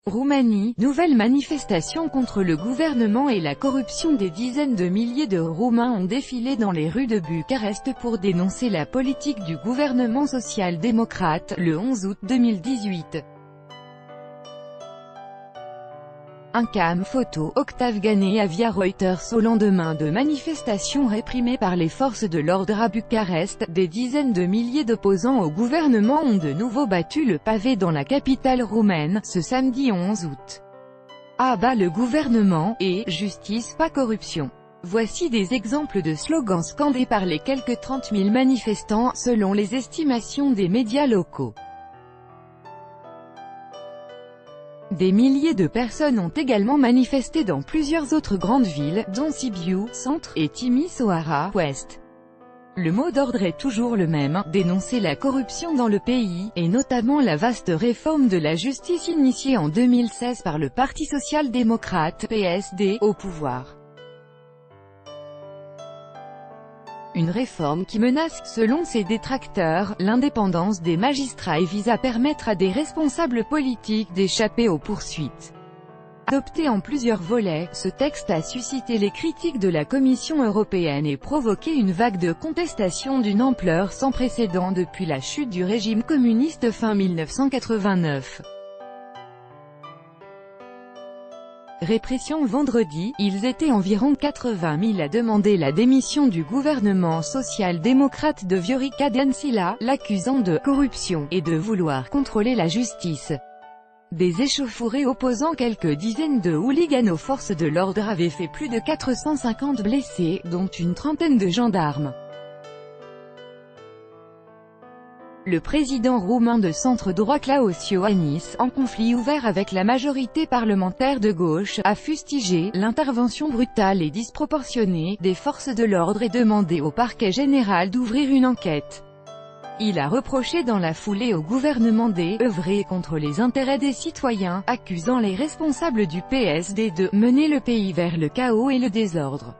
Roumanie, nouvelle manifestation contre le gouvernement et la corruption. Des dizaines de milliers de Roumains ont défilé dans les rues de Bucarest pour dénoncer la politique du gouvernement social-démocrate, le 11 août 2018. Un cam photo, Octave Ganéa via Reuters. Au lendemain de manifestations réprimées par les forces de l'ordre à Bucarest, des dizaines de milliers d'opposants au gouvernement ont de nouveau battu le pavé dans la capitale roumaine, ce samedi 11 août. À bas le gouvernement, et « Justice, pas corruption ». Voici des exemples de slogans scandés par les quelques 30 000 manifestants, selon les estimations des médias locaux. Des milliers de personnes ont également manifesté dans plusieurs autres grandes villes, dont Sibiu, centre, et Timișoara, ouest. Le mot d'ordre est toujours le même, dénoncer la corruption dans le pays, et notamment la vaste réforme de la justice initiée en 2016 par le Parti social-démocrate, PSD, au pouvoir. Une réforme qui menace, selon ses détracteurs, l'indépendance des magistrats et vise à permettre à des responsables politiques d'échapper aux poursuites. Adopté en plusieurs volets, ce texte a suscité les critiques de la Commission européenne et provoqué une vague de contestation d'une ampleur sans précédent depuis la chute du régime communiste fin 1989. Répression. Vendredi, ils étaient environ 80 000 à demander la démission du gouvernement social-démocrate de Viorica Dăncilă, l'accusant de corruption et de vouloir contrôler la justice. Des échauffourées opposant quelques dizaines de hooligans aux forces de l'ordre avaient fait plus de 450 blessés, dont une trentaine de gendarmes. Le président roumain de centre-droit Klaus Iohannis, en conflit ouvert avec la majorité parlementaire de gauche, a fustigé l'intervention brutale et disproportionnée des forces de l'ordre et demandé au parquet général d'ouvrir une enquête. Il a reproché dans la foulée au gouvernement d'œuvrer contre les intérêts des citoyens, accusant les responsables du PSD de mener le pays vers le chaos et le désordre.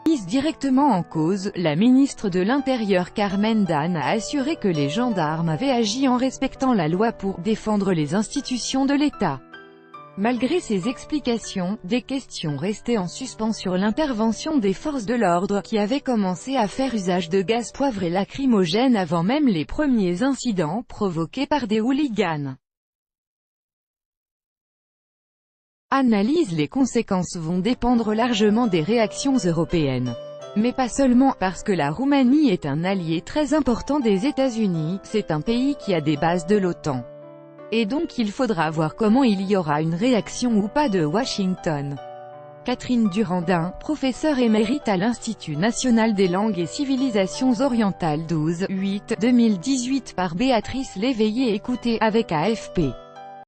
Mise directement en cause, la ministre de l'Intérieur Carmen Dan a assuré que les gendarmes avaient agi en respectant la loi pour défendre les institutions de l'État. Malgré ces explications, des questions restaient en suspens sur l'intervention des forces de l'ordre, qui avaient commencé à faire usage de gaz poivré lacrymogène avant même les premiers incidents provoqués par des hooligans. Analyse. Les conséquences vont dépendre largement des réactions européennes. Mais pas seulement, parce que la Roumanie est un allié très important des États-Unis, c'est un pays qui a des bases de l'OTAN. Et donc il faudra voir comment il y aura une réaction ou pas de Washington. Catherine Durandin, professeure émérite à l'Institut national des langues et civilisations orientales 12/8/2018 par Béatrice Léveillé. Écoutez avec AFP.